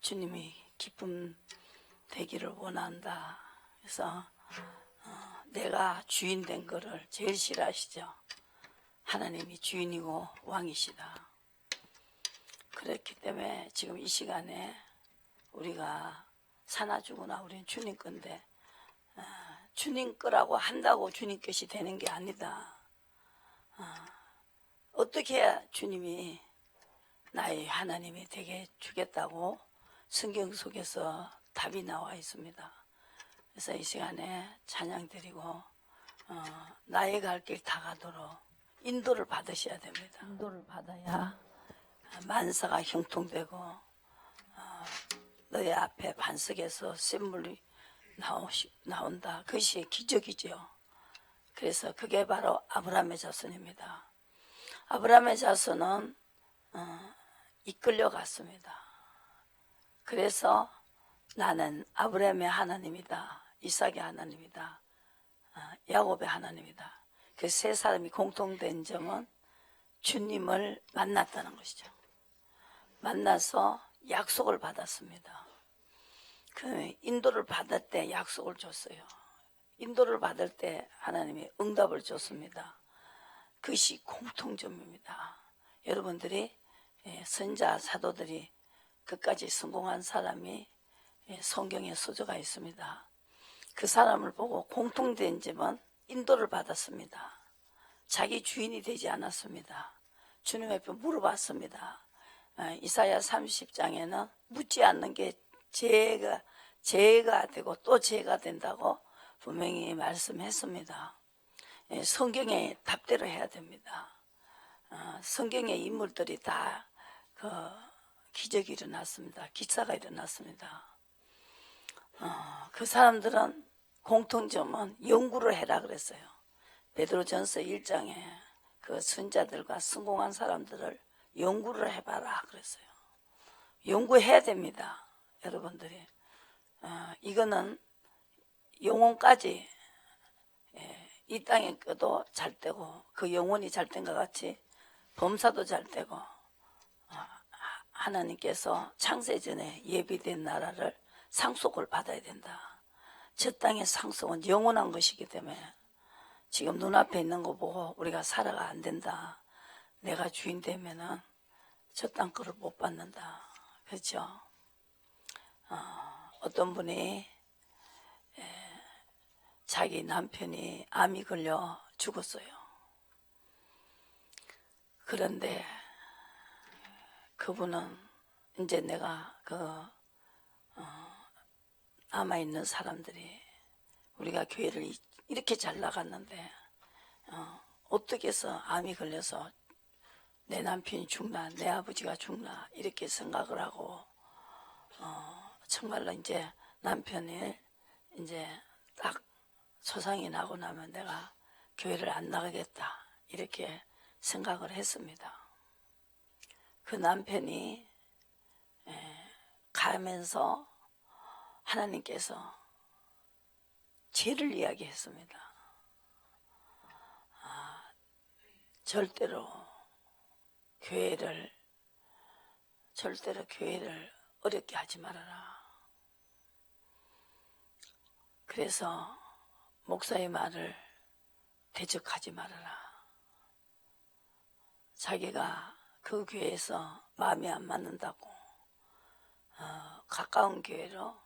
주님이 기쁨 되기를 원한다. 그래서 내가 주인 된 거를 제일 싫어하시죠. 하나님이 주인이고 왕이시다. 그렇기 때문에 지금 이 시간에 우리가 사나 죽으나 우리는 주님 건데 주님 거라고 한다고 주님 것이 되는 게 아니다. 어떻게 해야 주님이 나의 하나님이 되게 주겠다고 성경 속에서 답이 나와 있습니다. 그래서 이 시간에 찬양 드리고 나의 갈 길 다 가도록 인도를 받으셔야 됩니다. 인도를 받아야 만사가 형통되고 너의 앞에 반석에서 샘물이 나온다. 그것이 기적이죠. 그래서 그게 바로 아브라함의 자손입니다. 아브라함의 자손은 이끌려 갔습니다. 그래서 나는 아브라함의 하나님이다. 이삭의 하나님이다. 야곱의 하나님이다. 그 세 사람이 공통된 점은 주님을 만났다는 것이죠. 만나서 약속을 받았습니다. 그 인도를 받을 때 약속을 줬어요. 인도를 받을 때 하나님이 응답을 줬습니다. 그것이 공통점입니다. 여러분들이 선자 사도들이 끝까지 성공한 사람이 성경에 소저가 있습니다. 그 사람을 보고 공통된 점은 인도를 받았습니다. 자기 주인이 되지 않았습니다. 주님 앞에 물어봤습니다. 이사야 30장에는 묻지 않는 게 죄가 되고 또 죄가 된다고 분명히 말씀했습니다. 성경의 답대로 해야 됩니다. 성경의 인물들이 다 기적이 일어났습니다. 기사가 일어났습니다. 그 사람들은 공통점은 연구를 해라 그랬어요. 베드로전서 1장에 그 선자들과 성공한 사람들을 연구를 해봐라 그랬어요. 연구해야 됩니다. 여러분들이 이거는 영혼까지 이 땅에 껴도 잘 되고 그 영혼이 잘 된 것 같이 범사도 잘 되고 하나님께서 창세전에 예비된 나라를 상속을 받아야 된다. 저 땅의 상속은 영원한 것이기 때문에 지금 눈앞에 있는 거 보고 우리가 살아가 안 된다. 내가 주인 되면은 저 땅 거를 못 받는다. 그렇죠? 어떤 분이 자기 남편이 암이 걸려 죽었어요. 그런데 그분은 이제 내가 남아있는 사람들이 우리가 교회를 이렇게 잘 나갔는데 어떻게 해서 암이 걸려서 내 남편이 죽나 내 아버지가 죽나 이렇게 생각을 하고 정말로 이제 남편이 이제 딱 소상이 나고 나면 내가 교회를 안 나가겠다 이렇게 생각을 했습니다. 그 남편이 가면서 하나님께서 죄를 이야기했습니다. 절대로 교회를 어렵게 하지 말아라. 그래서 목사의 말을 대적하지 말아라. 자기가 그 교회에서 마음이 안 맞는다고 가까운 교회로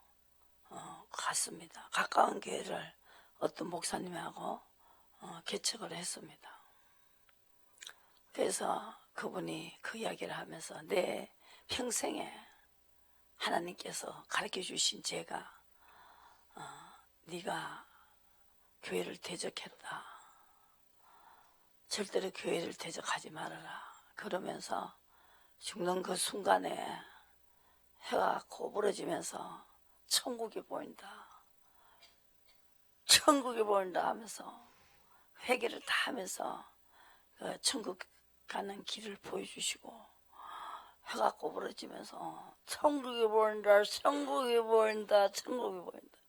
갔습니다. 가까운 교회를 어떤 목사님하고 개척을 했습니다. 그래서 그분이 그 이야기를 하면서 내 평생에 하나님께서 가르쳐 주신 제가 네가 교회를 대적했다. 절대로 교회를 대적하지 말아라. 그러면서 죽는 그 순간에 해가 고부러지면서 천국이 보인다. 천국이 보인다 하면서 회개를 다 하면서 그 천국 가는 길을 보여주시고 해가 고부러지면서 천국이 보인다. 천국이 보인다. 천국이 보인다.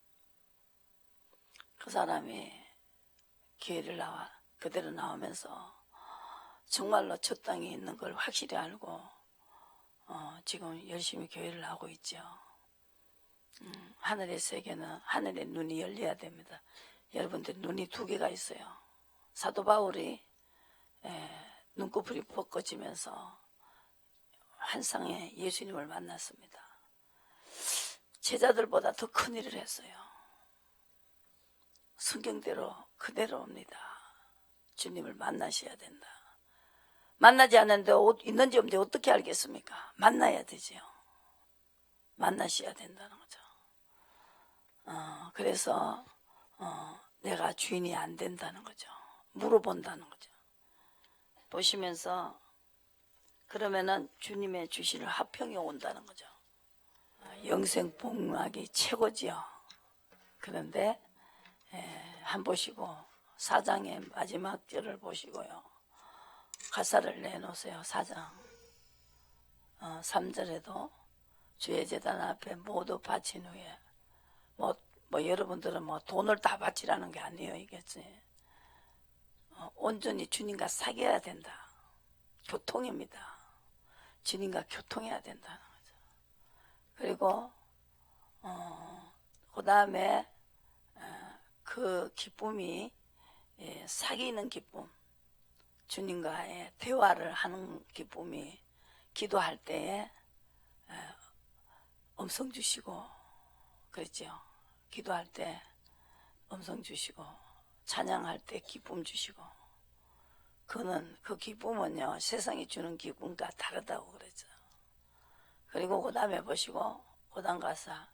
그 사람이 교회를 그대로 나오면서 정말로 저 땅에 있는 걸 확실히 알고 지금 열심히 교회를 하고 있죠. 하늘의 세계는 하늘의 눈이 열려야 됩니다. 여러분들 눈이 두 개가 있어요. 사도 바울이 눈꺼풀이 벗겨지면서 환상에 예수님을 만났습니다. 제자들보다 더 큰 일을 했어요. 성경대로 그대로입니다. 주님을 만나셔야 된다. 만나지 않는데 있는지 없는지 어떻게 알겠습니까? 만나야 되지요. 만나셔야 된다는 거죠. 그래서 내가 주인이 안 된다는 거죠. 물어본다는 거죠. 보시면서 그러면은 주님의 주실 화평이 온다는 거죠. 영생 복락이 최고지요. 그런데 한 보시고 4장의 마지막 절을 보시고요. 가사를 내놓으세요. 4장 3절에도 주의 제단 앞에 모두 바친 후에 뭐 여러분들은 뭐 돈을 다 바치라는 게 아니에요. 이겠지. 온전히 주님과 사귀어야 된다. 교통입니다. 주님과 교통해야 된다는 거죠. 그리고 그 다음에 그 기쁨이 사귀는 기쁨, 주님과의 대화를 하는 기쁨이 기도할 때에 음성 주시고 그랬죠. 기도할 때 음성 주시고 찬양할 때 기쁨 주시고 그 기쁨은요 세상이 주는 기쁨과 다르다고 그랬죠. 그리고 그 다음에 보시고 그 다음 가사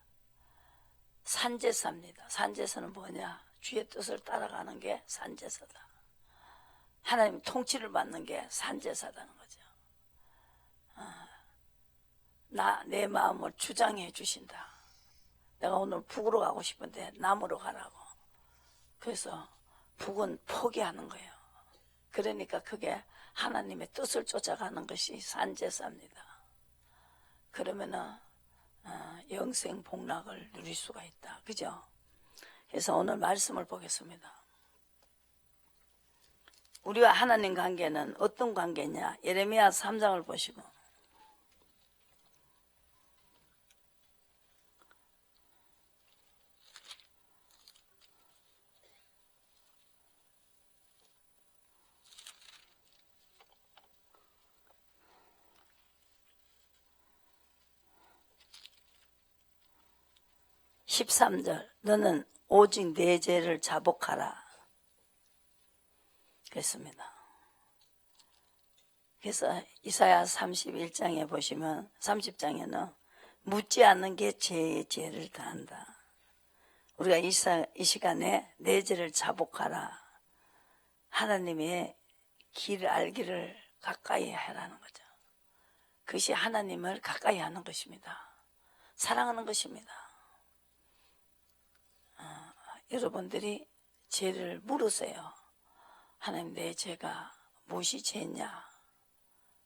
산제사입니다. 산제사는 뭐냐? 주의 뜻을 따라가는 게 산제사다. 하나님 통치를 받는 게 산제사다는 거죠. 내 마음을 주장해 주신다. 내가 오늘 북으로 가고 싶은데 남으로 가라고. 그래서 북은 포기하는 거예요. 그러니까 그게 하나님의 뜻을 쫓아가는 것이 산제사입니다. 그러면은 영생 복락을 누릴 수가 있다. 그죠? 그래서 오늘 말씀을 보겠습니다. 우리와 하나님 관계는 어떤 관계냐? 예레미야 3장을 보시고 13절 너는 오직 내 죄를 자복하라 그랬습니다. 그래서 이사야 31장에 보시면 30장에는 묻지 않는 게 죄를 다한다. 우리가 이 시간에 내 죄를 자복하라. 하나님의 길을 알기를 가까이 하라는 거죠. 그것이 하나님을 가까이 하는 것입니다. 사랑하는 것입니다. 여러분들이 죄를 물으세요. 하나님 내 죄가 무엇이 죄냐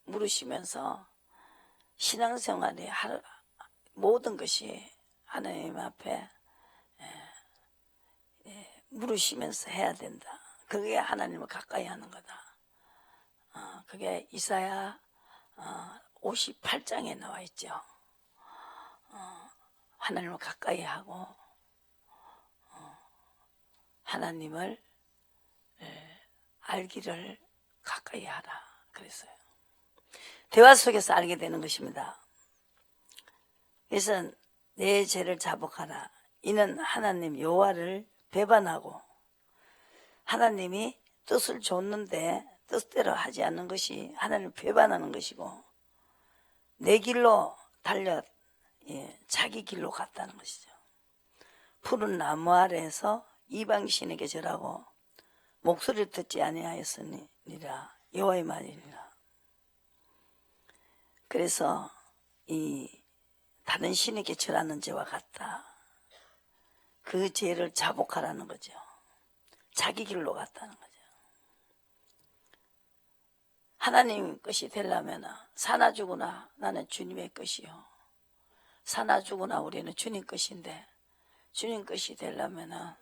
물으시면서 신앙생활의 모든 것이 하나님 앞에 물으시면서 해야 된다. 그게 하나님을 가까이 하는 거다. 그게 이사야 58장에 나와 있죠. 하나님을 가까이 하고 하나님을 알기를 가까이 하라 그랬어요. 대화 속에서 알게 되는 것입니다. 그래서 내 죄를 자복하라. 이는 하나님 여호와를 배반하고 하나님이 뜻을 줬는데 뜻대로 하지 않는 것이 하나님을 배반하는 것이고 내 길로 달려 자기 길로 갔다는 것이죠. 푸른 나무 아래에서 이방신에게 절하고 목소리를 듣지 아니하였으니라 여호와의 말이니라. 그래서 이 다른 신에게 절하는 죄와 같다. 그 죄를 자복하라는 거죠. 자기 길로 갔다는 거죠. 하나님 것이 되려면 사나 죽으나 나는 주님의 것이요 사나 죽으나 우리는 주님 것인데 주님 것이 되려면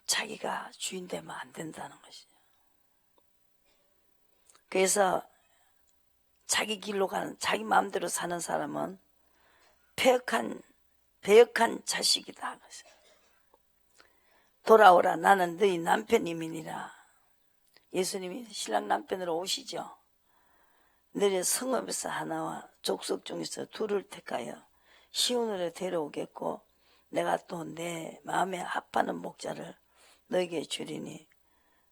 자기가 주인 되면 안 된다는 것이죠. 그래서 자기 길로 가는, 자기 마음대로 사는 사람은 배역한 자식이다. 돌아오라, 나는 너희 남편임이니라. 예수님이 신랑 남편으로 오시죠. 너희 성읍에서 하나와 족속 중에서 둘을 택하여 시온으로 데려오겠고 내가 또 내 마음에 합하는 목자를 너에게 주리니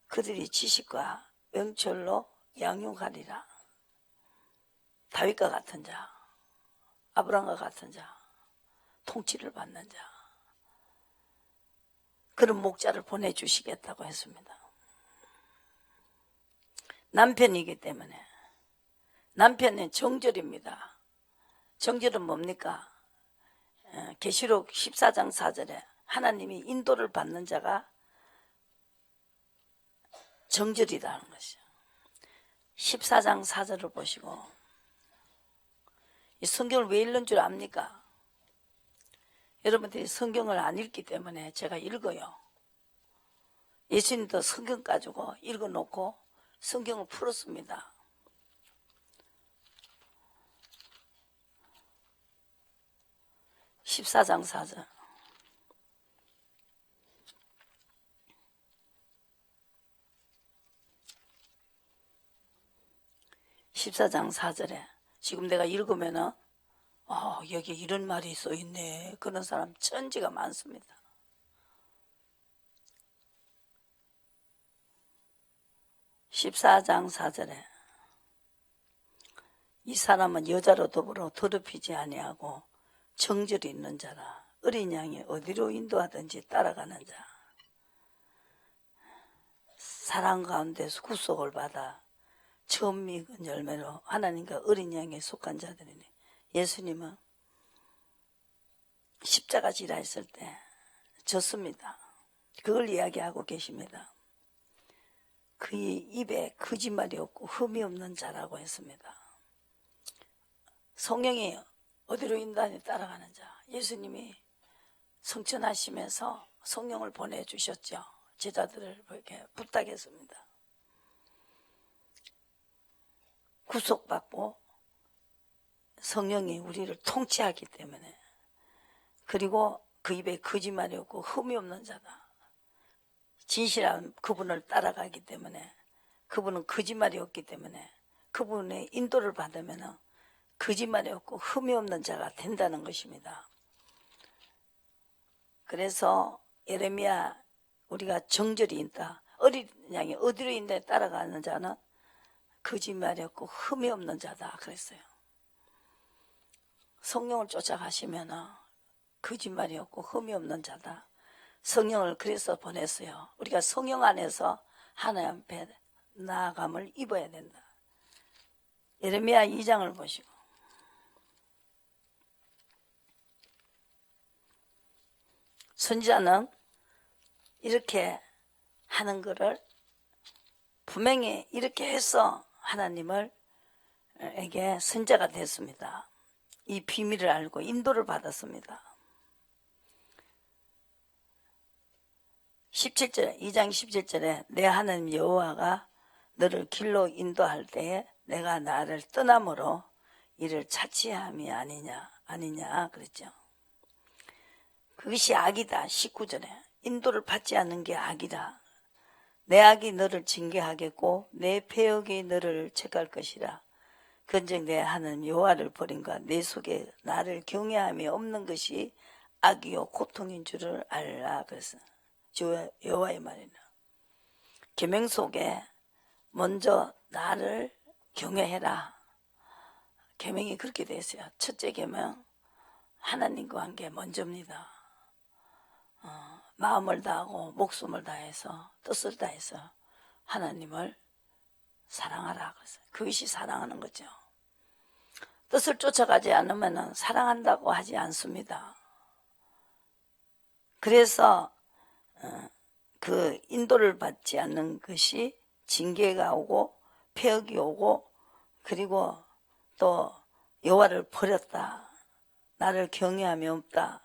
그들이 지식과 명철로 양육하리라. 다윗과 같은 자, 아브라함과 같은 자, 통치를 받는 자, 그런 목자를 보내주시겠다고 했습니다. 남편이기 때문에. 남편은 정절입니다. 정절은 뭡니까? 계시록 14장 4절에 하나님이 인도를 받는 자가 정절이라는 것이죠. 14장 4절을 보시고, 이 성경을 왜 읽는 줄 압니까? 여러분들이 성경을 안 읽기 때문에 제가 읽어요. 예수님도 성경 가지고 읽어놓고 성경을 풀었습니다. (14장 4절) 14장 4절에 지금 내가 읽으면은 여기 이런 말이 써있네, 그런 사람 천지가 많습니다. (14장 4절에) 이 사람은 여자로 더불어 더럽히지 아니하고 정절이 있는 자라. 어린 양이 어디로 인도하든지 따라가는 자. 사랑 가운데서 구속을 받아 처음 익은 열매로 하나님과 어린 양에 속한 자들이니. 예수님은 십자가 지라 했을 때 졌습니다. 그걸 이야기하고 계십니다. 그의 입에 거짓말이 없고 흠이 없는 자라고 했습니다. 성령이 어디로 인도하니 따라가는 자. 예수님이 성천하시면서 성령을 보내주셨죠. 제자들을 이렇게 부탁했습니다. 구속받고 성령이 우리를 통치하기 때문에, 그리고 그 입에 거짓말이 없고 흠이 없는 자다. 진실한 그분을 따라가기 때문에, 그분은 거짓말이 없기 때문에 그분의 인도를 받으면 거짓말이 없고 흠이 없는 자가 된다는 것입니다. 그래서 예레미야, 우리가 정절이 있다, 어린 양이 어디로 인도에 따라가는 자는 거짓말이 없고 흠이 없는 자다 그랬어요. 성령을 쫓아가시면 거짓말이 없고 흠이 없는 자다. 성령을 그래서 보냈어요. 우리가 성령 안에서 하나님 앞에 나아감을 입어야 된다. 예레미야 2장을 보시고, 선지자는 이렇게 하는 것을 분명히 이렇게 해서 하나님을 에게 선지자가 됐습니다. 이 비밀을 알고 인도를 받았습니다. 17절, 2장 17절에 내 하나님 여호와가 너를 길로 인도할 때에 내가 나를 떠남으로 이를 차치함이 아니냐 그랬죠. 그것이 악이다. 19절에 인도를 받지 않는 게 악이다. 내 악이 너를 징계하겠고 내 패역이 너를 책할 것이라. 그런즉 내 하나님 여호와를 버린과 내 속에 나를 경외함이 없는 것이 악이요 고통인 줄을 알라. 그래서 여호와의 말이나 계명 속에 먼저 나를 경외해라. 계명이 그렇게 되어 있어요. 첫째 계명, 하나님과 관계 먼저입니다. 마음을 다하고 목숨을 다해서 뜻을 다해서 하나님을 사랑하라. 그래서 그것이 사랑하는 거죠. 뜻을 쫓아가지 않으면 사랑한다고 하지 않습니다. 그래서 그 인도를 받지 않는 것이 징계가 오고 폐역이 오고, 그리고 또 여호와를 버렸다, 나를 경외함이 없다.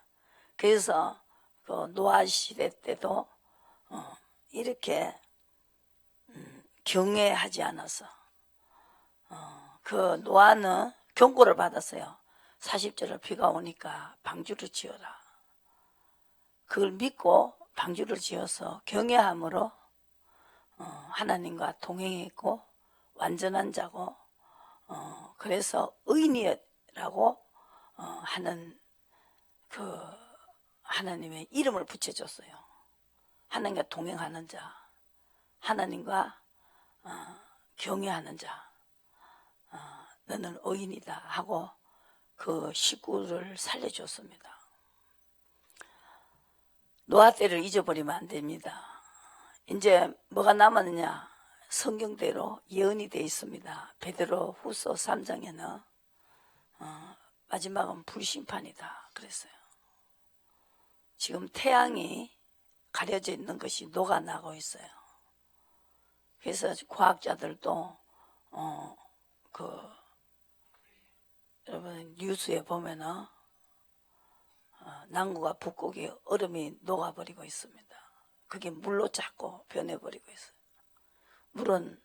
그래서 그 노아 시대 때도 이렇게 경외하지 않아서 그 노아는 경고를 받았어요. 40절을 비가 오니까 방주를 지어라. 그걸 믿고 방주를 지어서 경외함으로 하나님과 동행했고 완전한 자고 그래서 의인이라고 하는 그 하나님의 이름을 붙여줬어요. 하나님과 동행하는 자, 하나님과 경외하는 자, 너는 의인이다 하고 그 식구를 살려줬습니다. 노아 때를 잊어버리면 안 됩니다. 이제 뭐가 남았느냐? 성경대로 예언이 되어 있습니다. 베드로 후서 3장에는 마지막은 불심판이다 그랬어요. 지금 태양이 가려져 있는 것이 녹아나고 있어요. 그래서 과학자들도 여러분 뉴스에 보면은 남극과 북극이 얼음이 녹아버리고 있습니다. 그게 물로 자꾸 변해버리고 있어요. 물은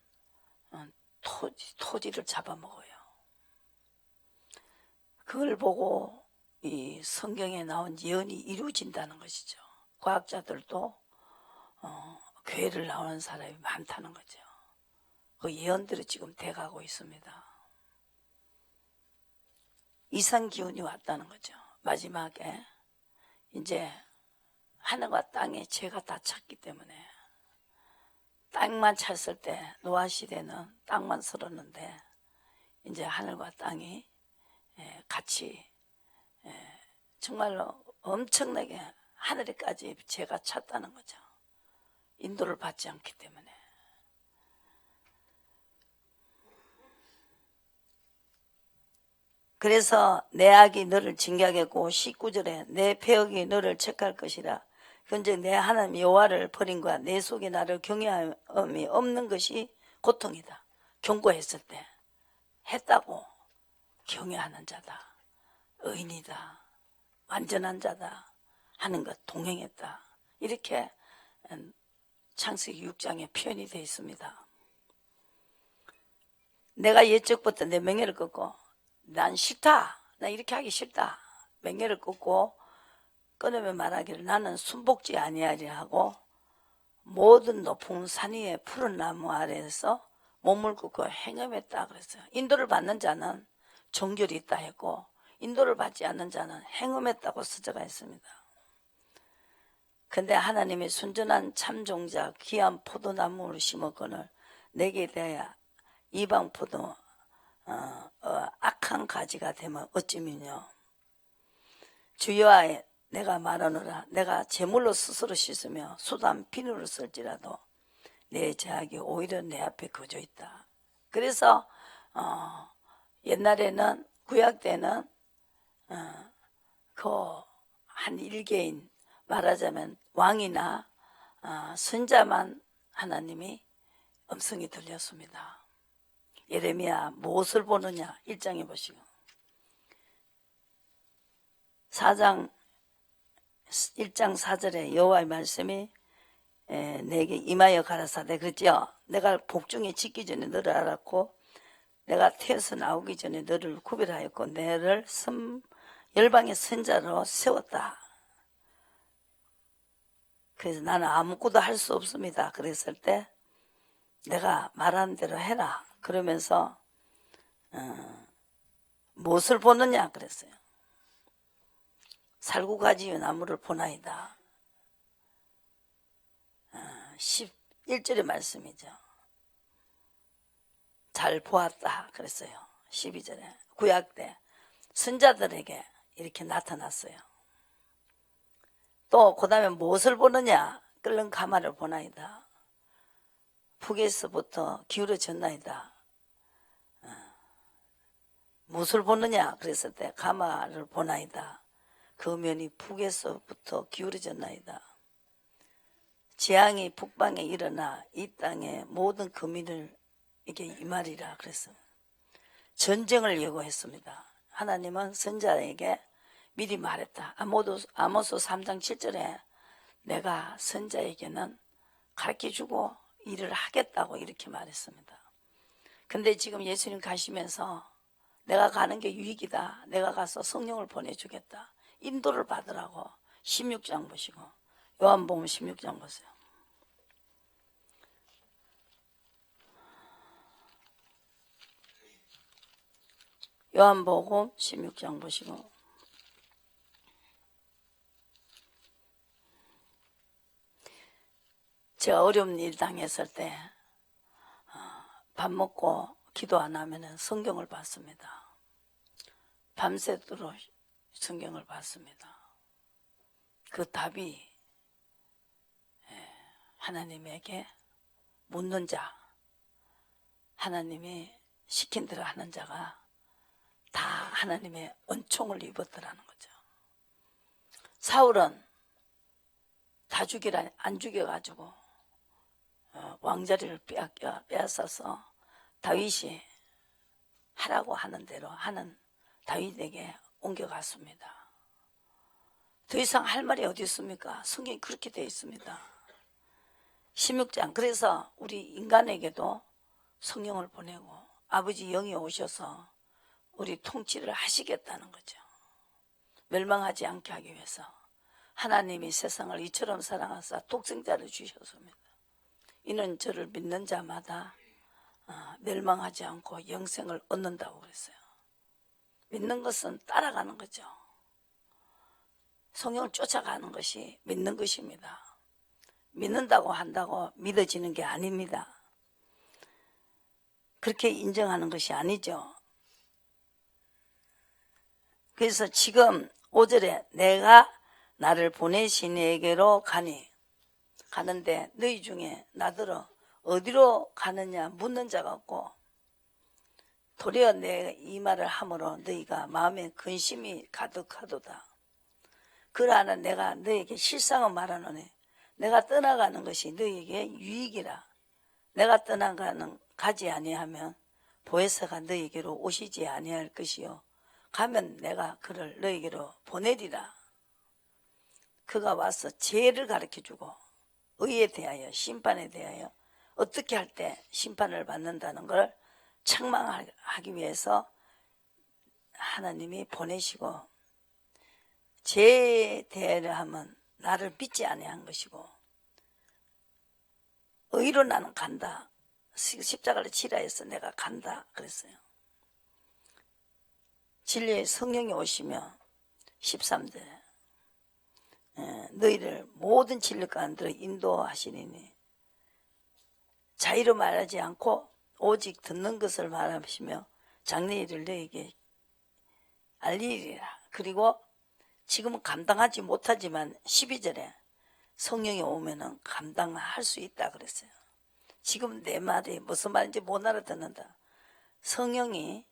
토지를 잡아먹어요. 그걸 보고 이 성경에 나온 예언이 이루어진다는 것이죠. 과학자들도 교회를 나오는 사람이 많다는 거죠. 그 예언들이 지금 돼가고 있습니다. 이상 기운이 왔다는 거죠. 마지막에 이제 하늘과 땅에 죄가 다 찼기 때문에 땅만 찼을 때 노아 시대는 땅만 설었는데 이제 하늘과 땅이 같이 정말로 엄청나게 하늘에까지 죄가 찼다는 거죠. 인도를 받지 않기 때문에. 그래서 내 악이 너를 징계하겠고 19절에 내 패역이 너를 책할 것이라. 현재 내 하나님 여호와를 버린 거야. 내 속에 나를 경외함이 없는 것이 고통이다. 경고했을 때 했다고 경외하는 자다. 의인이다. 완전한 자다. 하는 것 동행했다. 이렇게 창세기 6장에 표현이 되어 있습니다. 내가 옛적부터 내 명예를 끊고 난 싫다. 나 이렇게 하기 싫다. 맹렬을 끊고 끊으며 말하기를 나는 순복지 아니하리 하고 모든 높은 산 위에 푸른 나무 아래에서 몸을 굽고 행음했다 그랬어요. 인도를 받는 자는 정결이 있다 했고 인도를 받지 않는 자는 행음했다고 쓰여져 있습니다. 근데 하나님이 순전한 참종자 귀한 포도나무를 심었거늘 내게 대하여 이방 포도 악한 가지가 되면 어찌미뇨. 주여와 내가 말하노라. 내가 제물로 스스로 씻으며 소담 비누를 쓸지라도 내 죄악이 오히려 내 앞에 거저 있다. 그래서 옛날에는 구약 때는 그 한 일개인 말하자면 왕이나 선자만 하나님이 음성이 들렸습니다. 예레미야 무엇을 보느냐 1장에 보시고 4장 1장 4절에 여호와의 말씀이 내게 임하여 가라사대 그랬죠. 내가 복중에 짓기 전에 너를 알았고 내가 태어서 나오기 전에 너를 구별하였고 너를 열방의 선자로 세웠다. 그래서 나는 아무것도 할 수 없습니다. 그랬을 때 내가 말하는 대로 해라. 그러면서 무엇을 보느냐 그랬어요. 살구가지의 나무를 보나이다. 11절의 말씀이죠. 잘 보았다 그랬어요. 12절에 구약 때 선자들에게 이렇게 나타났어요. 또 그 다음에 무엇을 보느냐 끓는 가마를 보나이다. 북에서부터 기울어졌나이다. 무엇을 보느냐 그랬을 때 가마를 보나이다. 그 면이 북에서부터 기울어졌나이다. 재앙이 북방에 일어나 이 땅의 모든 거민을 이게 임하리라 그랬어요. 전쟁을 예고했습니다. 하나님은 선자에게 미리 말했다. 아모스 3장 7절에 내가 선자에게는 가르쳐주고 일을 하겠다고 이렇게 말했습니다. 근데 지금 예수님 가시면서 내가 가는 게 유익이다. 내가 가서 성령을 보내주겠다. 인도를 받으라고 16장 보시고 요한복음 16장 보세요. 요한복음 16장 보시고 제가 어려운 일 당했을 때 밥 먹고 기도 안 하면 성경을 봤습니다. 밤새도록 성경을 봤습니다. 그 답이 하나님에게 묻는 자, 하나님이 시킨 대로 하는 자가 다 하나님의 은총을 입었더라는 거죠. 사울은 다 죽이라 안 죽여가지고 왕자리를 빼앗아서 다윗이 하라고 하는 대로 하는 다윗에게 옮겨갔습니다. 더 이상 할 말이 어디 있습니까? 성경이 그렇게 되어 있습니다. 16장. 그래서 우리 인간에게도 성령을 보내고 아버지 영이 오셔서 우리 통치를 하시겠다는 거죠. 멸망하지 않게 하기 위해서 하나님이 세상을 이처럼 사랑하사 독생자를 주셨습니다. 이는 저를 믿는 자마다 멸망하지 않고 영생을 얻는다고 그랬어요. 믿는 것은 따라가는 거죠. 성령을 쫓아가는 것이 믿는 것입니다. 믿는다고 한다고 믿어지는 게 아닙니다. 그렇게 인정하는 것이 아니죠. 그래서 지금 5절에 내가 나를 보내신 이에게로 가는데 너희 중에 나더러 어디로 가느냐 묻는 자가 없고 도리어 내가 이 말을 함으로 너희가 마음에 근심이 가득하도다. 그러나 내가 너희에게 실상을 말하노니 내가 떠나가는 것이 너희에게 유익이라. 내가 가지 아니하면 보혜사가 너희에게로 오시지 아니할 것이요 가면 내가 그를 너희에게로 보내리라. 그가 와서 죄를 가르쳐주고 의에 대하여 심판에 대하여 어떻게 할 때 심판을 받는다는 걸 책망하기 위해서 하나님이 보내시고 죄에 대하여 하면 나를 믿지 아니한 것이고 의로 나는 간다. 십자가를 치라 해서 내가 간다 그랬어요. 진리의 성령이 오시며 13절 너희를 모든 진리 가운데로 인도하시리니 자의로 말하지 않고 오직 듣는 것을 말하시며 장래일을 너희에게 알리리라. 그리고 지금은 감당하지 못하지만 12절에 성령이 오면은 감당할 수 있다 그랬어요. 지금 내 말이 무슨 말인지 못 알아듣는다. 성령이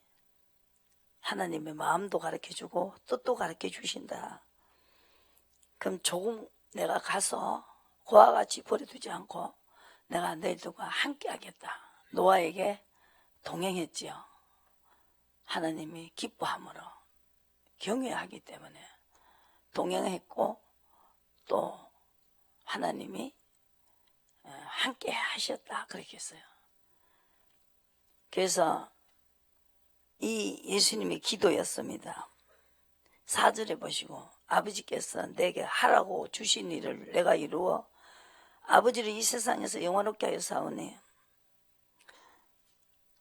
하나님의 마음도 가르쳐주고 뜻도 가르쳐주신다. 그럼 조금 내가 가서 그와 같이 버려두지 않고 내가 너희들과 함께 하겠다. 노아에게 동행했지요. 하나님이 기뻐함으로 경외하기 때문에 동행했고 또 하나님이 함께 하셨다 그렇게 했어요. 그래서 이 예수님의 기도였습니다. 4절에 보시고 아버지께서 내게 하라고 주신 일을 내가 이루어 아버지를 이 세상에서 영화롭게 하여 사오니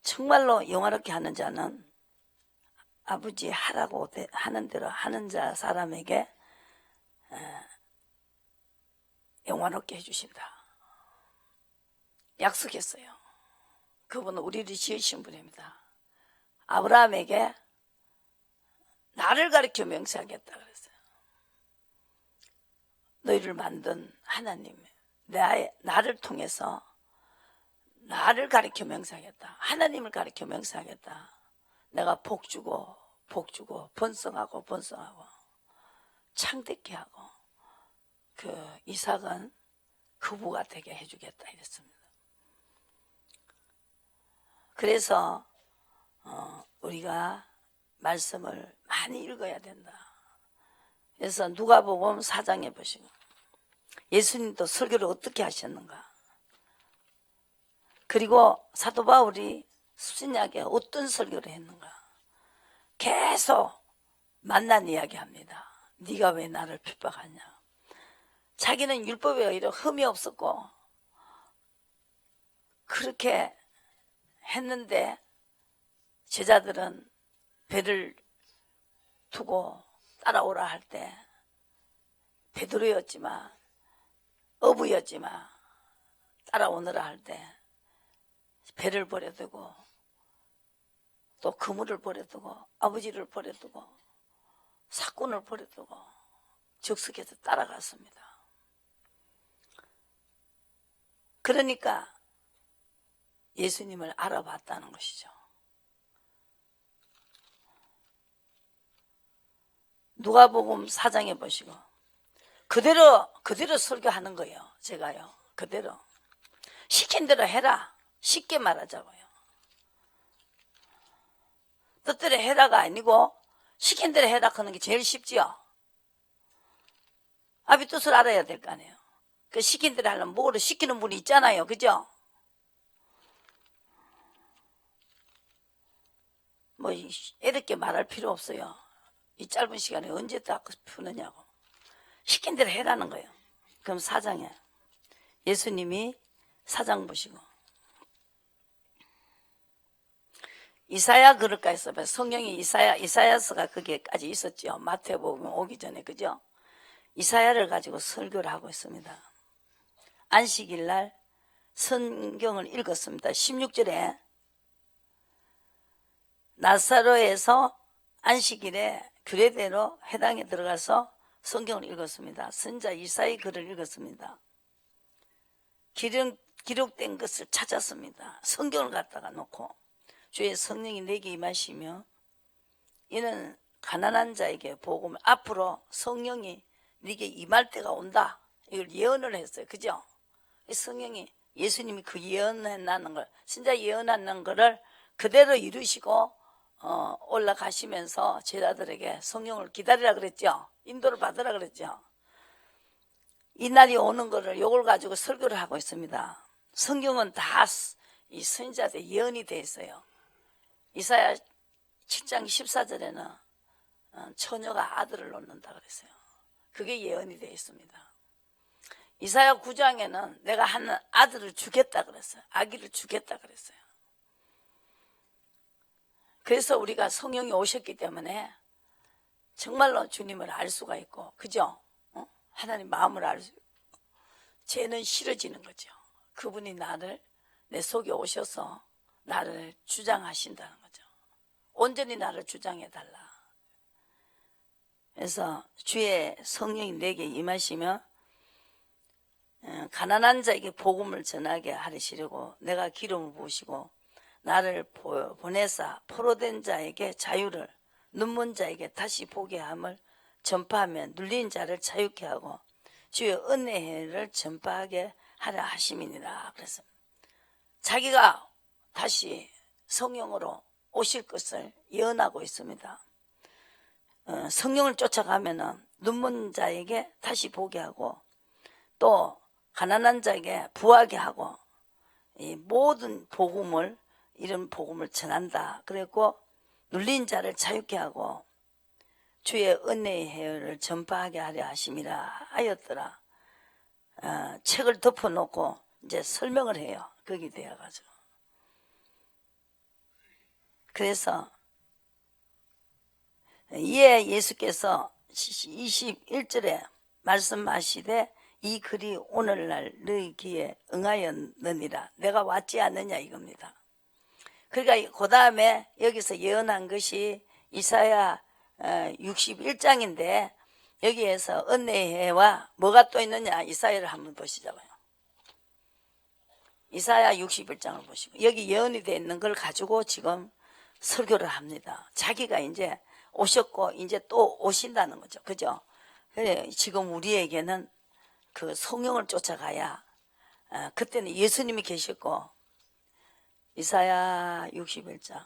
정말로 영화롭게 하는 자는 아버지 하라고 하는 대로 하는 자 사람에게 영화롭게 해주신다. 약속했어요. 그분은 우리를 지으신 분입니다. 아브라함에게 나를 가리켜 명세하겠다 그랬어요. 너희를 만든 하나님, 나를 통해서 나를 가리켜 명세하겠다. 하나님을 가리켜 명세하겠다. 내가 복주고 번성하고 창대케 하고 그 이삭은 그부가 되게 해주겠다 이랬습니다. 그래서 우리가 말씀을 많이 읽어야 된다. 그래서 누가복음 4장에 보시고 예수님도 설교를 어떻게 하셨는가. 그리고 사도 바울이 수신약에 어떤 설교를 했는가. 계속 만난 이야기합니다. 네가 왜 나를 핍박하냐. 자기는 율법에 오히려 흠이 없었고 그렇게 했는데 제자들은 배를 두고 따라오라 할 때 베드로였지만 어부였지만 따라오느라 할 때 배를 버려두고 또 그물을 버려두고 아버지를 버려두고 사꾼을 버려두고 즉석에서 따라갔습니다. 그러니까 예수님을 알아봤다는 것이죠. 누가복음 4장에 보시고 그대로 설교하는 거예요. 제가요. 그대로 시킨 대로 해라. 쉽게 말하자고요. 뜻대로 해라가 아니고 시킨 대로 해라 하는 게 제일 쉽지요. 아비 뜻을 알아야 될 거 아니에요. 그 시킨 대로 하려면 뭐로 시키는 분이 있잖아요. 그죠? 뭐 이렇게 말할 필요 없어요. 이 짧은 시간에 언제 다 푸느냐고. 시킨 대로 해라는 거예요. 그럼 4장에 예수님이 4장 보시고 이사야 그럴까 했어. 성경이 이사야서가 거기에까지 있었죠. 마태복음 오기 전에. 그죠? 이사야를 가지고 설교를 하고 있습니다. 안식일 날 성경을 읽었습니다. 16절에 나사로에서 안식일에 규례대로 회당에 들어가서 성경을 읽었습니다. 선자 이사야의 글을 읽었습니다. 기록된 것을 찾았습니다. 성경을 갖다가 놓고 주의 성령이 내게 임하시며 이는 가난한 자에게 복음을 앞으로 성령이 네게 임할 때가 온다. 이걸 예언을 했어요. 그죠? 성령이 예수님이 그 예언하는 걸 진짜 예언하는 거를 그대로 이루시고 올라가시면서 제자들에게 성령을 기다리라 그랬죠. 인도를 받으라 그랬죠. 이 날이 오는 거를 요걸 가지고 설교를 하고 있습니다. 성경은 다 이 선지자들의 예언이 돼 있어요. 이사야 7장 14절에는 처녀가 아들을 낳는다 그랬어요. 그게 예언이 되어 있습니다. 이사야 9장에는 내가 한 아들을 주겠다 그랬어요. 아기를 주겠다 그랬어요. 그래서 우리가 성령이 오셨기 때문에 정말로 주님을 알 수가 있고, 그죠? 하나님 마음을 알 수 있고, 죄는 싫어지는 거죠. 그분이 내 속에 오셔서 나를 주장하신다는 거죠. 온전히 나를 주장해달라. 그래서 주의 성령이 내게 임하시며 가난한 자에게 복음을 전하게 하시려고 내가 기름을 부으시고 나를 보내사 포로된 자에게 자유를 눈먼 자에게 다시 보게 함을 전파하며 눌린 자를 자유케 하고 주의 은혜를 전파하게 하려 하심이니라. 그래서 자기가 다시 성령으로 오실 것을 예언하고 있습니다. 성령을 쫓아가면은 눈먼 자에게 다시 보게 하고 또 가난한 자에게 부하게 하고 이 모든 복음을 이런 복음을 전한다. 그리고 눌린 자를 자유케 하고 주의 은혜의 해를 전파하게 하려 하심이라 하였더라. 책을 덮어놓고 이제 설명을 해요. 거기 되어가지고. 그래서 이에 예수께서 21절에 말씀하시되 이 글이 오늘날 너희 귀에 응하였느니라. 내가 왔지 않느냐 이겁니다. 그러니까 그 다음에 여기서 예언한 것이 이사야 61장인데 여기에서 은혜와 뭐가 또 있느냐 이사야를 한번 보시자고요. 이사야 61장을 보시고 여기 예언이 되어 있는 걸 가지고 지금 설교를 합니다. 자기가 이제 오셨고 이제 또 오신다는 거죠. 그죠? 그래 지금 우리에게는 그 성령을 쫓아가야 그때는 예수님이 계셨고 이사야 61장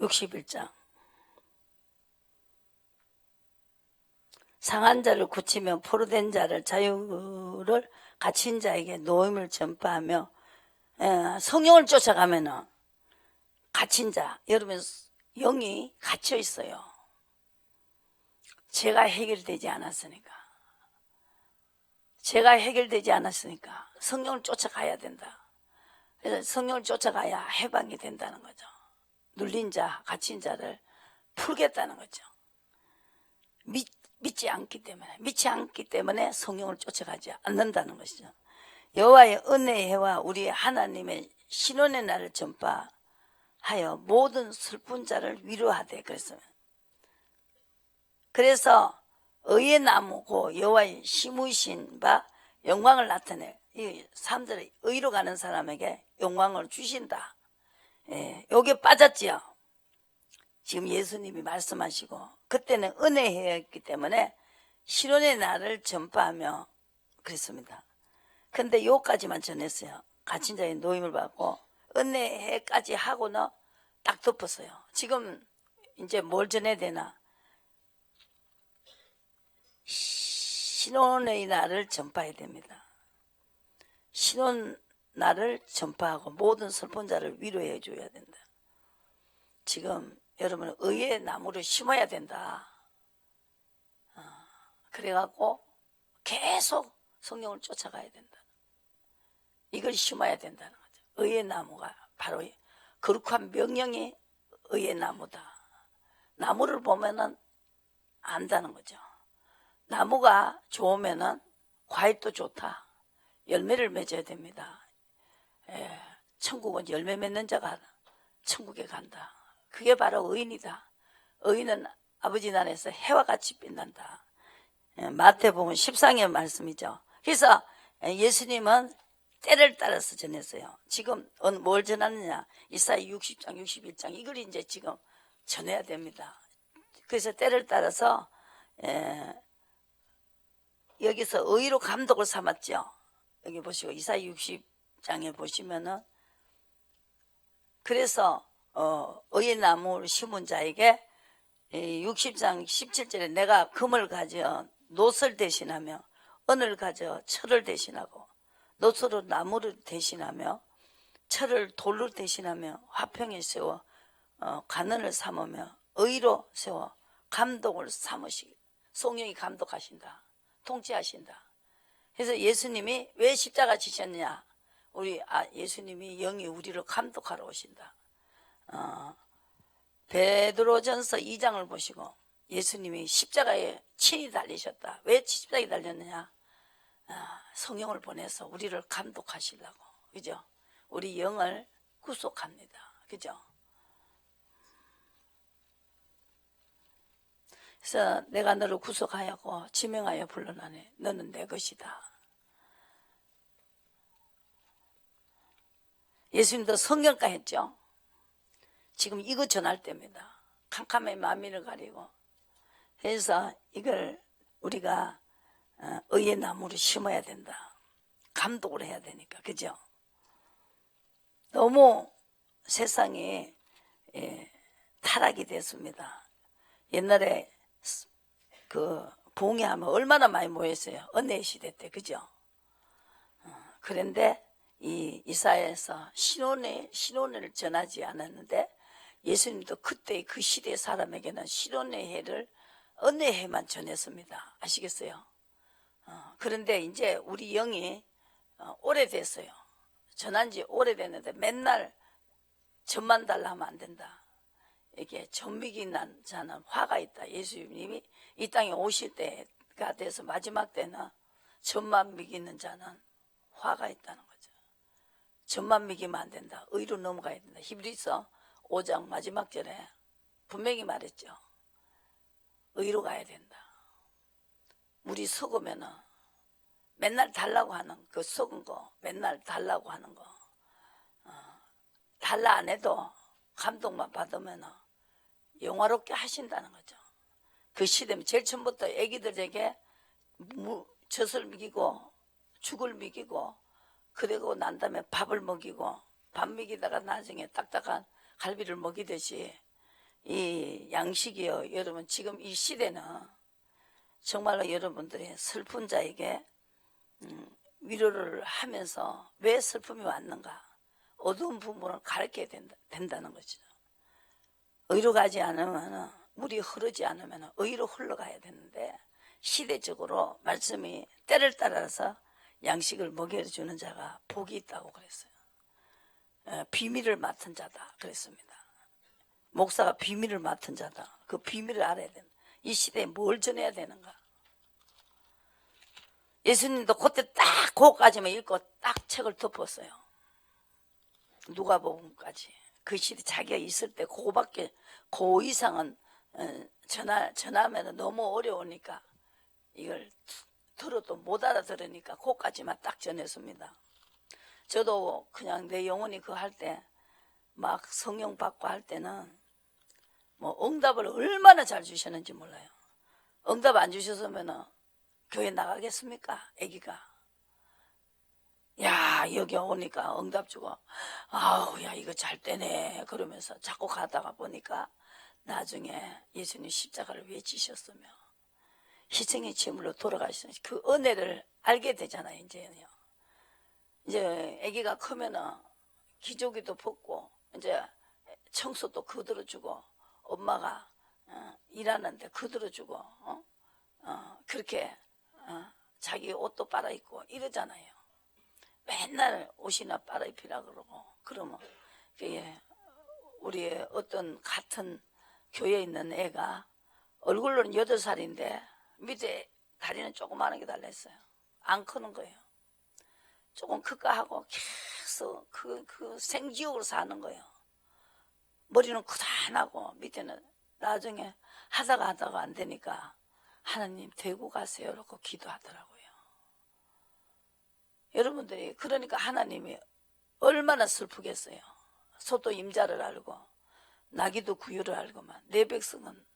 61장. 상한 자를 고치며 포로된 자를 자유를 갇힌 자에게 노임을 전파하며 성령을 쫓아가면은 갇힌 자, 여러분 영이 갇혀 있어요. 죄가 해결되지 않았으니까. 죄가 해결되지 않았으니까 성령을 쫓아가야 된다. 그래서 성령을 쫓아가야 해방이 된다는 거죠. 눌린 자, 갇힌 자를 풀겠다는 거죠. 믿지 않기 때문에 성령을 쫓아가지 않는다는 것이죠. 여호와의 은혜의 해와 우리 하나님의 신원의 날을 전파하여 모든 슬픈 자를 위로하되 그랬어요. 그래서 의의 나무고 여호와의 심으신 바 영광을 나타내 이 사람들이 의로 가는 사람에게 영광을 주신다. 여기에 빠졌지요. 지금 예수님이 말씀하시고 그때는 은혜였기 때문에 신원의 날을 전파하며 그랬습니다. 근데 요까지만 전했어요. 갇힌 자의 노임을 받고 은혜까지 하고는 딱 덮었어요. 지금 이제 뭘 전해야 되나? 신원의 날을 전파해야 됩니다. 신원 날을 전파하고 모든 슬픈 자를 위로해 줘야 된다. 지금 여러분 의의 나무를 심어야 된다. 그래갖고 계속 성령을 쫓아가야 된다. 이걸 심어야 된다는 거죠. 의의 나무가 바로 거룩한 명령이 의의 나무다. 나무를 보면은 안다는 거죠. 나무가 좋으면은 과일도 좋다. 열매를 맺어야 됩니다. 천국은 열매 맺는 자가 천국에 간다. 그게 바로 의인이다. 의인은 아버지 나라에서 해와 같이 빛난다. 마태복음 14장의 말씀이죠. 그래서 예수님은 때를 따라서 전했어요. 지금 뭘 전하느냐? 이사야 60장, 61장 이걸 이제 지금 전해야 됩니다. 그래서 때를 따라서 여기서 의로 감독을 삼았죠. 여기 보시고 이사야 60장에 보시면은 그래서 의의 나무를 심은 자에게 60장 17절에 내가 금을 가져 노슬 대신하며 은을 가져 철을 대신하고 노슬로 나무를 대신하며 철을 돌로 대신하며 화평에 세워 관원을 삼으며 의로 세워 감독을 삼으시기 성령이 감독하신다. 통치하신다. 그래서 예수님이 왜 십자가 지셨느냐? 예수님이 영이 우리를 감독하러 오신다. 베드로전서 2장을 보시고 예수님이 십자가에 친히 달리셨다. 왜 십자가에 달렸느냐? 성령을 보내서 우리를 감독하시려고. 그죠? 우리 영을 구속합니다. 그죠? 그래서 내가 너를 구속하였고 지명하여 불러나네. 너는 내 것이다. 예수님도 성경가 했죠. 지금 이거 전할 때입니다. 캄캄의 만민을 가리고. 그래서 이걸 우리가 의의 나무를 심어야 된다. 감독을 해야 되니까. 그죠? 너무 세상이 타락이 됐습니다. 옛날에 그 봉회하면 얼마나 많이 모였어요. 은혜 시대 때. 그죠? 그런데 이 이사야에서 신혼을 전하지 않았는데 예수님도 그때 그 시대 사람에게는 신혼의 해를 은혜해만 전했습니다. 아시겠어요? 그런데 이제 우리 영이 오래됐어요. 전한 지 오래됐는데 맨날 전만 달라 하면 안 된다. 이게 전미기 난 자는 화가 있다. 예수님이 이 땅에 오실 때가 돼서 마지막 때는 전만 미기는 자는 화가 있다는 거죠. 전만 미기면 안 된다. 의로 넘어가야 된다. 히브리서 5장 마지막 절에 분명히 말했죠. 의로 가야 된다. 물이 썩으면은 맨날 달라고 하는 그 썩은 거, 맨날 달라고 하는 거, 달라 안 해도 감동만 받으면은 영화롭게 하신다는 거죠. 그 시대면 제일 처음부터 애기들에게 젖을 먹이고 죽을 먹이고 그러고 난 다음에 밥을 먹이고 밥 먹이다가 나중에 딱딱한 갈비를 먹이듯이 이 양식이요. 여러분 지금 이 시대는 정말로 여러분들이 슬픈 자에게 위로를 하면서 왜 슬픔이 왔는가, 어두운 부분을 가르쳐야 된다는 거죠. 의로 가지 않으면, 물이 흐르지 않으면 의로 흘러가야 되는데, 시대적으로 말씀이 때를 따라서 양식을 먹여주는 자가 복이 있다고 그랬어요. 비밀을 맡은 자다 그랬습니다. 목사가 비밀을 맡은 자다. 그 비밀을 알아야 된다. 이 시대에 뭘 전해야 되는가. 예수님도 그때 딱 그거까지만 읽고 딱 책을 덮었어요. 누가복음까지. 그 시대 자기가 있을 때 그거밖에, 그 이상은 전하면 너무 어려우니까 이걸 들어도 못 알아들으니까 그거까지만 딱 전했습니다. 저도 그냥 내 영혼이 그거 할 때, 막 성령 받고 할 때는 뭐 응답을 얼마나 잘 주셨는지 몰라요. 응답 안 주셨으면 교회 나가겠습니까? 아기가. 야, 여기 오니까 응답 주고, 아우, 야, 이거 잘 되네. 그러면서 자꾸 가다가 보니까 나중에 예수님 십자가를 외치셨으며 희생의 제물로 돌아가시는 그 은혜를 알게 되잖아요, 이제요. 이제 아기가 크면은 기저귀도 벗고, 이제 청소도 그대로 주고, 엄마가 일하는데 그대로 주고, 그렇게 자기 옷도 빨아입고 이러잖아요. 맨날 옷이나 빨아입히라 그러고. 그러면 우리 어떤 같은 교회에 있는 애가 얼굴로는 8살인데 밑에 다리는 조그마하게 달렸어요. 안 크는 거예요. 조금 클까 하고 계속 그 생지옥으로 사는 거예요. 머리는 크다하고 밑에는. 나중에 하다가 안 되니까 하나님 되고 가세요 라고 기도하더라고요. 여러분들이 그러니까 하나님이 얼마나 슬프겠어요. 소도 임자를 알고 나귀도 구유를 알고만 내 백성은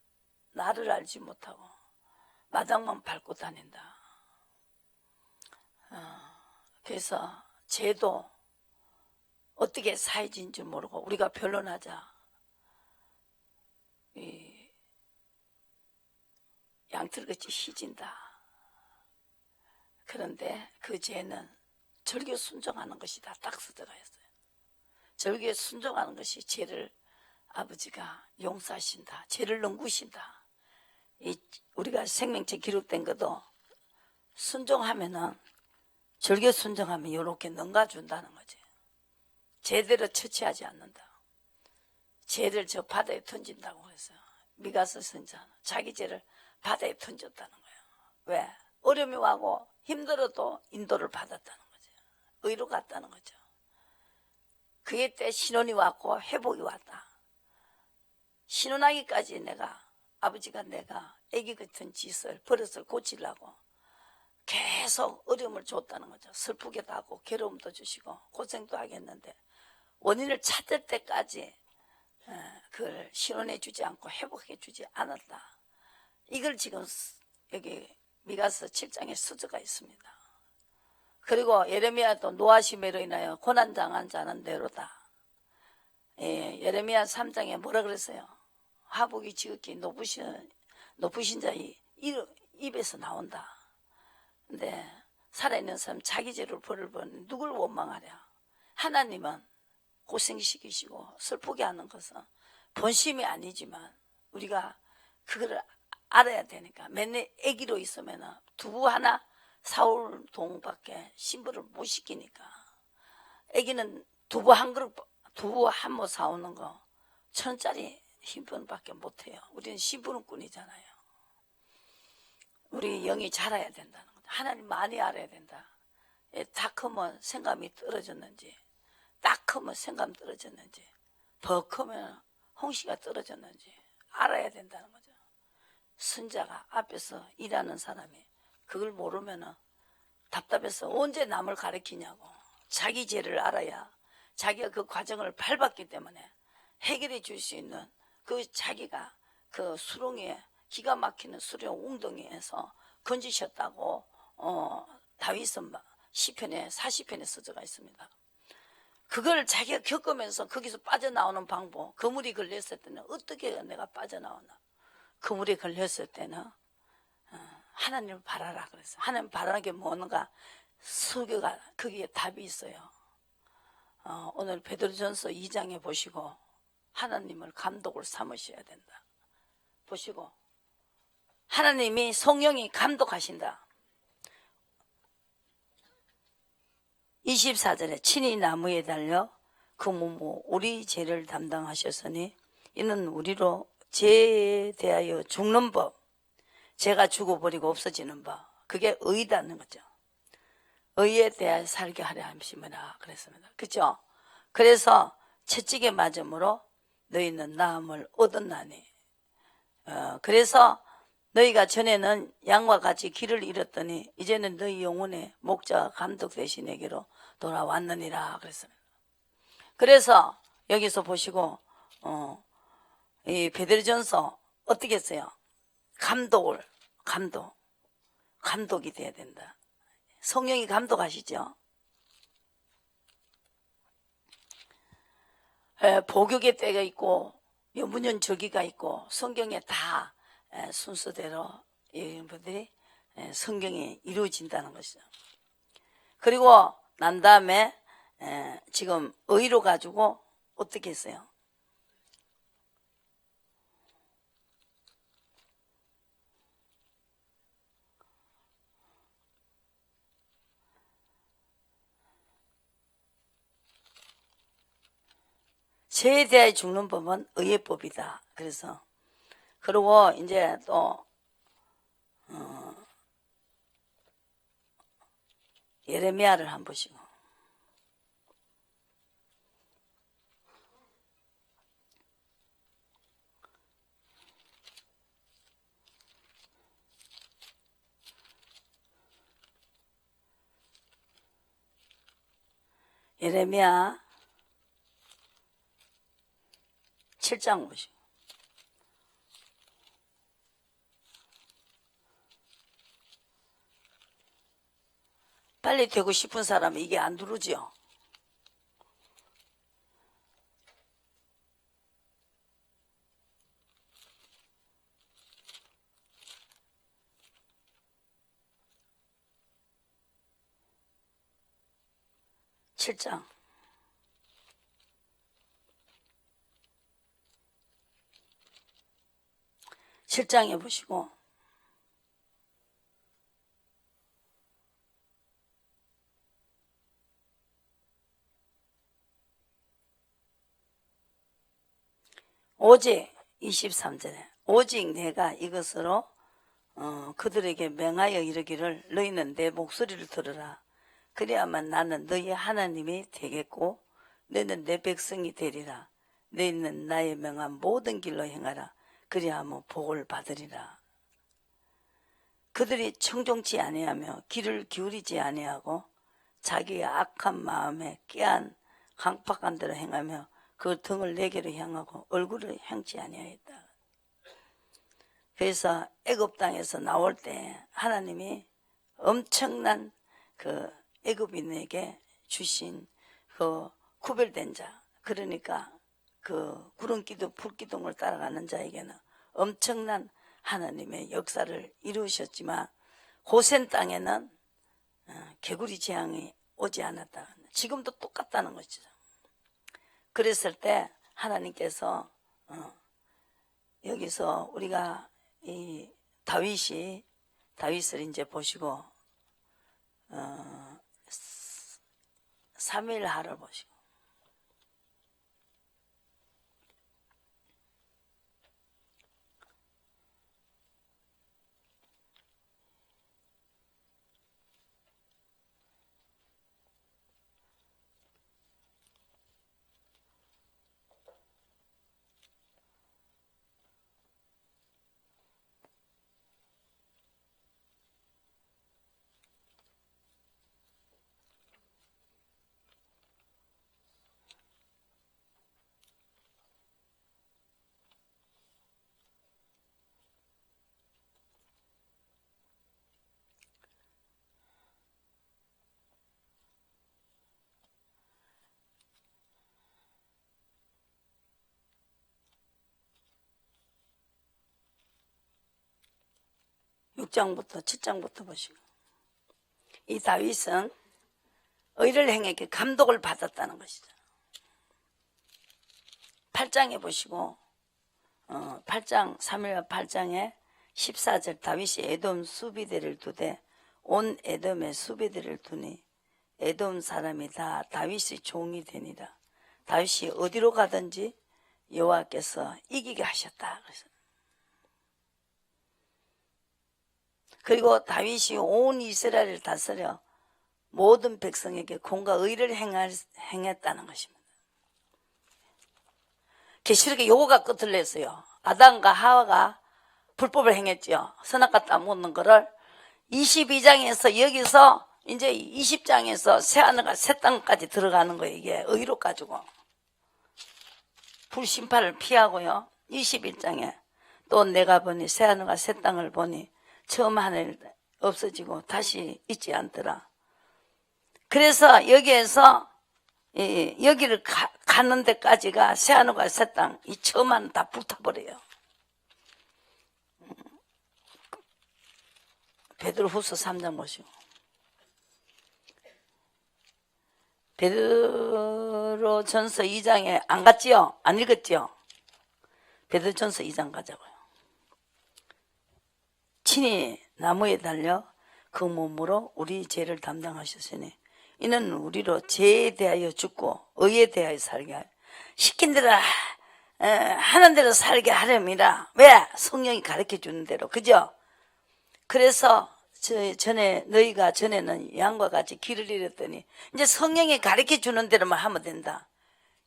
나를 알지 못하고 마당만 밟고 다닌다. 그래서 죄도 어떻게 사해진 줄 모르고 우리가 변론하자 양털같이 휘진다. 그런데 그 죄는 절개 순종하는 것이다. 딱 써져 있어요. 절개 순종하는 것이 죄를 아버지가 용서하신다. 죄를 넘기신다. 우리가 생명체 기록된 것도 순종하면은, 절개 순종하면 이렇게 넘가준다는 거지. 제대로 처치하지 않는다. 죄를 저 바다에 던진다고 그랬어요. 미가서 선지자는 자기 죄를 바다에 던졌다는 거예요. 왜? 어려움이 와고 힘들어도 인도를 받았다는 거죠. 의로 갔다는 거죠. 그게 때 신혼이 왔고 회복이 왔다. 신혼하기까지 아버지가 내가 애기 같은 짓을, 버릇을 고치려고 계속 어려움을 줬다는 거죠. 슬프게도 하고 괴로움도 주시고 고생도 하겠는데 원인을 찾을 때까지 그걸 신원해 주지 않고 회복해 주지 않았다. 이걸 지금 여기 미가서 7장에 수저가 있습니다. 그리고 예레미야도 노하심으로 인하여 고난당한 자는 내로다. 예레미야 3장에 뭐라 그랬어요? 하복이 지극히 높으신 자의 입에서 나온다. 근데 살아있는 사람 자기 죄를 벌을 버는 누굴 원망하랴. 하나님은 고생시키시고 슬프게 하는 것은 본심이 아니지만 우리가 그걸 알아야 되니까. 맨날 애기로 있으면 두부 하나 사올 동밖에 신부를 못 시키니까. 애기는 두부 한 그릇, 두부 한 모 사오는 거 1,000짜리 신부밖에 못해요. 우리는 신부는꾼이잖아요. 우리 영이 자라야 된다는 거죠. 하나님 많이 알아야 된다. 다 크면 생감이 떨어졌는지, 딱 크면 생감 떨어졌는지, 더 크면 홍시가 떨어졌는지 알아야 된다는 거죠. 선자가 앞에서 일하는 사람이 그걸 모르면 답답해서 언제 남을 가르치냐고. 자기 죄를 알아야 자기가 그 과정을 밟았기 때문에 해결해 줄 수 있는 그 자기가 그 수렁에, 기가 막히는 수렁 웅덩이에서 건지셨다고 다윗은 시편에 40편에 써져가 있습니다. 그걸 자기가 겪으면서 거기서 빠져나오는 방법, 그물이 걸렸을 때는 어떻게 내가 빠져나오나. 그물이 걸렸을 때는 하나님을 바라라 그랬어요. 하나님 바라는 게 뭔가 설교가 거기에 답이 있어요. 오늘 베드로전서 2장에 보시고 하나님을 감독을 삼으셔야 된다. 보시고 하나님이 성령이 감독하신다. 24절에 친히 나무에 달려 그 몸으로 우리 죄를 담당하셨으니 이는 우리로 죄에 대하여 죽는 법, 죄가 죽어버리고 없어지는 법, 그게 의다는 거죠. 의에 대하여 살게 하려 하심이라 그랬습니다. 그렇죠? 그래서 채찍에 맞음으로 너희는 나음을 얻었나니. 그래서 너희가 전에는 양과 같이 길을 잃었더니 이제는 너희 영혼의 목자 감독 되신 에게로 돌아왔느니라 그랬습니다. 그래서 여기서 보시고 이 베드로전서 어떻게 했어요? 감독이 돼야 된다. 성령이 감독하시죠. 복육의 때가 있고 문연절기가 있고 성경에 다 순서대로 여러분들이 성경이 이루어진다는 것이죠. 그리고 난 다음에 지금 의로 가지고 어떻게 했어요? 죄에 대하여 죽는 법은 의의 법이다. 그래서 그리고 이제 또 예레미야를 한번 보시고 예레미야 7장 보시고 빨리 되고 싶은 사람은 이게 안 누르죠. (7장) 7장에 보시고 오직 23절에 오직 내가 이것으로 그들에게 명하여 이르기를 너희는 내 목소리를 들으라. 그래야만 나는 너희 하나님이 되겠고 너희는 내 백성이 되리라. 너희는 나의 명한 모든 길로 행하라. 그리하면 복을 받으리라. 그들이 청종치 아니하며 귀를 기울이지 아니하고 자기의 악한 마음에 깨한 강팍한 대로 행하며 그 등을 내게로 향하고 얼굴을 향치 아니하였다. 그래서 애굽 땅에서 나올 때 하나님이 엄청난 그 애굽인에게 주신 그 구별된 자, 그러니까 그 구름기둥 불기둥을 따라가는 자에게는 엄청난 하나님의 역사를 이루셨지만 고센 땅에는 개구리 재앙이 오지 않았다. 지금도 똑같다는 것이죠. 그랬을 때 하나님께서 여기서 우리가 이 다윗을 이제 보시고 사무엘하를 보시고 6장부터 7장부터 보시고, 이 다윗은 의를 행하게 감독을 받았다는 것이죠. 8장에 보시고 8장 3일 8장에 14절 다윗이 에돔 수비대를 두되 온 에돔에 수비대를 두니 에돔 사람이 다 다윗의 종이 되니라. 다윗이 어디로 가든지 여호와께서 이기게 하셨다. 그리고 다윗이 온 이스라엘을 다스려 모든 백성에게 공과 의를 행했다는 것입니다. 계시록에 요거가 끝을 냈어요. 아담과 하와가 불법을 행했죠. 선악과 따먹는 거를 22장에서 여기서 이제 20장에서 새하늘과 새 땅까지 들어가는 거예요. 이게 의로 가지고 불심판을 피하고요. 21장에 또 내가 보니 새하늘과 새 땅을 보니 처음 하늘 없어지고 다시 있지 않더라. 그래서 여기에서 여기를 가는 데까지가 새하늘과 새 땅, 이 처음 하늘 다 불타버려요. 베드로후서 3장 보시고, 베드로전서 2장에 안 갔지요? 안 읽었지요? 베드로전서 2장 가자고요. 친히 나무에 달려 그 몸으로 우리 죄를 담당하셨으니 이는 우리로 죄에 대하여 죽고 의에 대하여 살게 하려 시킨 대로 하는 대로 살게 하렵니다. 왜? 성령이 가르쳐 주는 대로. 그죠? 그래서 전에 너희가 전에는 양과 같이 길을 잃었더니 이제 성령이 가르쳐 주는 대로만 하면 된다.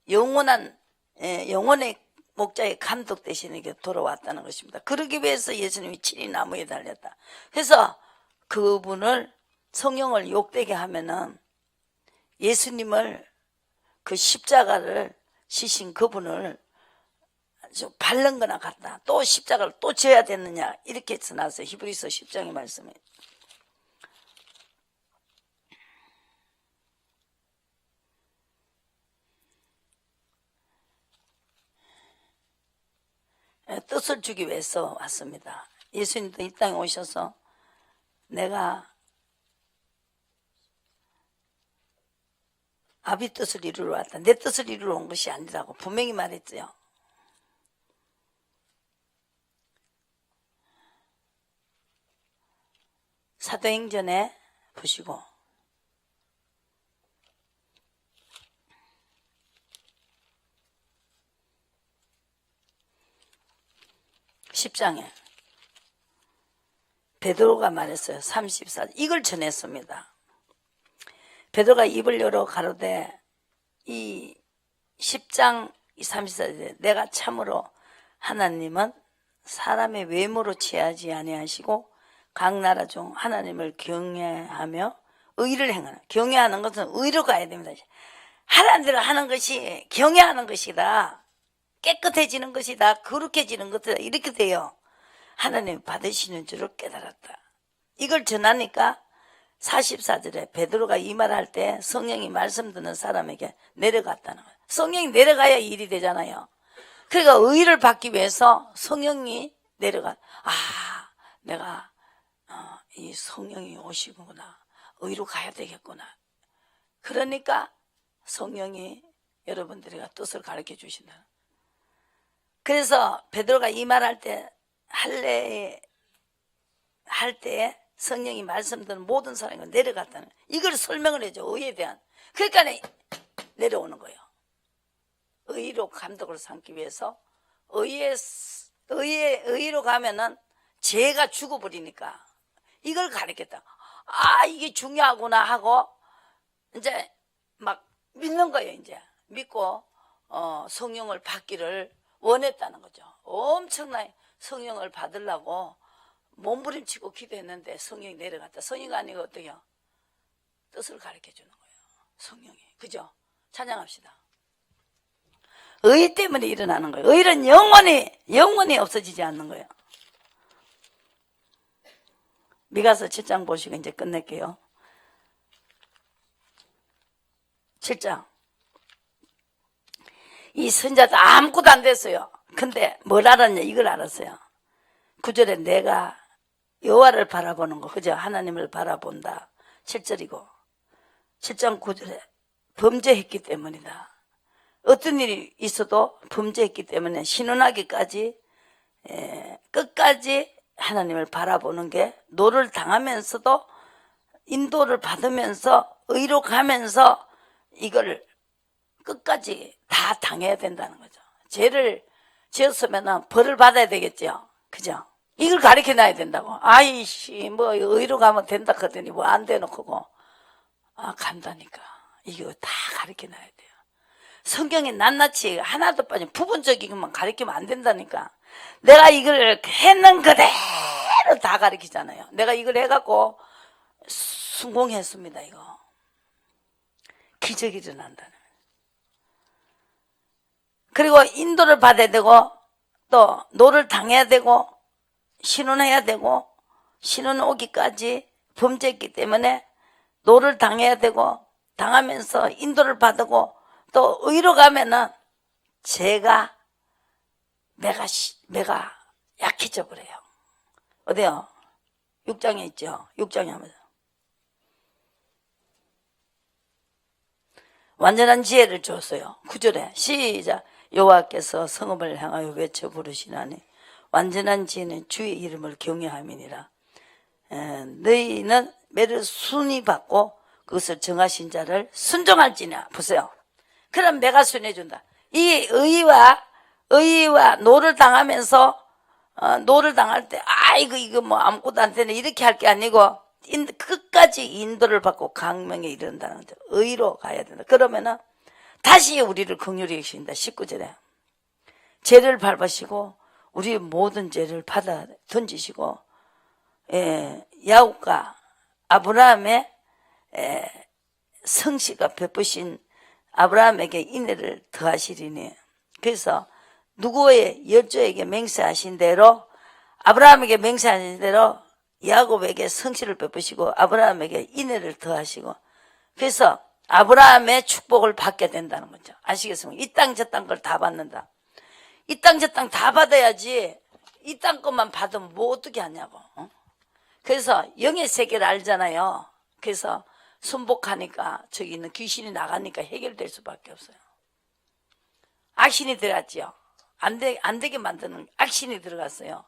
영혼의 목자의 감독 대신에 돌아왔다는 것입니다. 그러기 위해서 예수님이 친히 나무에 달렸다. 그래서 그분을 성령을 욕되게 하면은 예수님을 그 십자가를 지신 그분을 바른 거나 같다. 또 십자가를 또 져야 됐느냐 이렇게 써놨어요. 히브리서 10장의 말씀에. 뜻을 주기 위해서 왔습니다. 예수님도 이 땅에 오셔서 내가 아비 뜻을 이루러 왔다. 내 뜻을 이루러 온 것이 아니라고 분명히 말했죠. 사도행전에 보시고 10장에 베드로가 말했어요. 34절 이걸 전했습니다. 베드로가 입을 열어 가로되 이 10장 34절에 내가 참으로 하나님은 사람의 외모로 취하지 아니하시고 각 나라 중 하나님을 경외하며 의를 행하는, 경외하는 것은 의로 가야 됩니다. 하라는 대로 하는 것이 경외하는 것이다. 깨끗해지는 것이다. 거룩해지는 것이다. 이렇게 돼요. 하나님 받으시는 줄을 깨달았다. 이걸 전하니까 44절에 베드로가 이 말할 때 성령이 말씀 듣는 사람에게 내려갔다는 거예요. 성령이 내려가야 일이 되잖아요. 그러니까 의를 받기 위해서 성령이 내려가. 내가 이 성령이 오시구나. 의로 가야 되겠구나. 그러니까 성령이 여러분들에게 뜻을 가르쳐 주신다. 그래서 베드로가 이 말할 때 할 때에 성령이 말씀 듣는 모든 사람이 내려갔다는 거예요. 이걸 설명을 해줘. 의에 대한. 그러니까 내려오는 거예요. 의로 감독을 삼기 위해서 의로 가면은 죄가 죽어버리니까 이걸 가르쳤다. 이게 중요하구나 하고 이제 막 믿는 거예요. 이제 믿고 성령을 받기를 원했다는 거죠. 엄청나게 성령을 받으려고 몸부림치고 기도했는데 성령이 내려갔다. 성령이 아니고 어때요? 뜻을 가르쳐 주는 거예요. 성령이. 그죠? 찬양합시다. 의 때문에 일어나는 거예요. 의는 영원히 없어지지 않는 거예요. 미가서 7장 보시고 이제 끝낼게요. 7장. 이 선자도 아무것도 안 됐어요. 근데 뭘 알았냐? 이걸 알았어요. 9절에 내가 여호와를 바라보는 거, 그죠? 하나님을 바라본다. 7절이고 7장 9절에 범죄했기 때문이다. 어떤 일이 있어도 범죄했기 때문에 신원하기까지 끝까지 하나님을 바라보는 게, 노를 당하면서도 인도를 받으면서 의로 가면서 이걸 끝까지 다 당해야 된다는 거죠. 죄를 지었으면 벌을 받아야 되겠죠. 그죠? 이걸 가르쳐 놔야 된다고. 아이씨, 뭐 의로 가면 된다 하더니 뭐 안 되놓고, 간다니까. 이거 다 가르쳐 놔야 돼요. 성경에 낱낱이 하나도 빠진 부분적인 것만 가르치면 안 된다니까. 내가 이걸 했는 그대로 다 가르치잖아요. 내가 이걸 해갖고 성공했습니다. 이거 기적이 일어난다는. 그리고 인도를 받아야 되고, 또 노를 당해야 되고, 신원해야 되고, 신원 오기까지 범죄했기 때문에 노를 당해야 되고, 당하면서 인도를 받고, 또 의로 가면은 내가 약해져 버려요. 어디요? 6장에 있죠. 6장에 하면서 완전한 지혜를 줬어요. 9절에 시작. 여호와께서 성읍을 향하여 외쳐 부르시나니 완전한 지혜는 주의 이름을 경외함이니라. 너희는 매를 순히 받고 그것을 정하신 자를 순종할지냐. 보세요. 그럼 내가 순해준다. 이 의와 노를 당하면서 노를 당할 때 이거 뭐 아무것도 안 되네 이렇게 할 게 아니고 끝까지 인도를 받고 강명에 이른다는 거죠. 의로 가야 된다. 그러면은 다시 우리를 긍휼히 여기신다. 19절에 죄를 밟으시고 우리의 모든 죄를 받아 던지시고 야곱과 아브라함의 성씨가 베푸신 아브라함에게 인애를 더하시리니. 그래서 누구의 열조에게 맹세하신 대로, 아브라함에게 맹세하신 대로 야곱에게 성씨를 베푸시고 아브라함에게 인애를 더하시고, 그래서 아브라함의 축복을 받게 된다는 거죠. 아시겠습니까? 이 땅 저 땅 걸 다 받는다. 이 땅 저 땅 다 받아야지. 이 땅 것만 받으면 뭐 어떻게 하냐고. 그래서 영의 세계를 알잖아요. 그래서 순복하니까 저기 있는 귀신이 나가니까 해결될 수밖에 없어요. 악신이 들어갔지요. 안 되게 만드는 악신이 들어갔어요.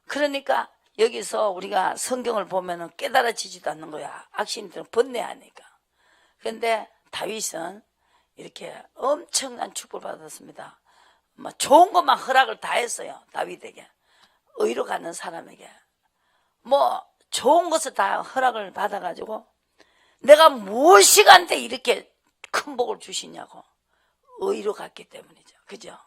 그러니까 여기서 우리가 성경을 보면은 깨달아지지도 않는 거야. 악신이 번뇌하니까. 그런데 다윗은 이렇게 엄청난 축복을 받았습니다. 뭐 좋은 것만 허락을 다 했어요. 다윗에게. 의로 가는 사람에게. 뭐 좋은 것을 다 허락을 받아가지고 내가 무엇이간데 이렇게 큰 복을 주시냐고. 의로 갔기 때문이죠. 그죠?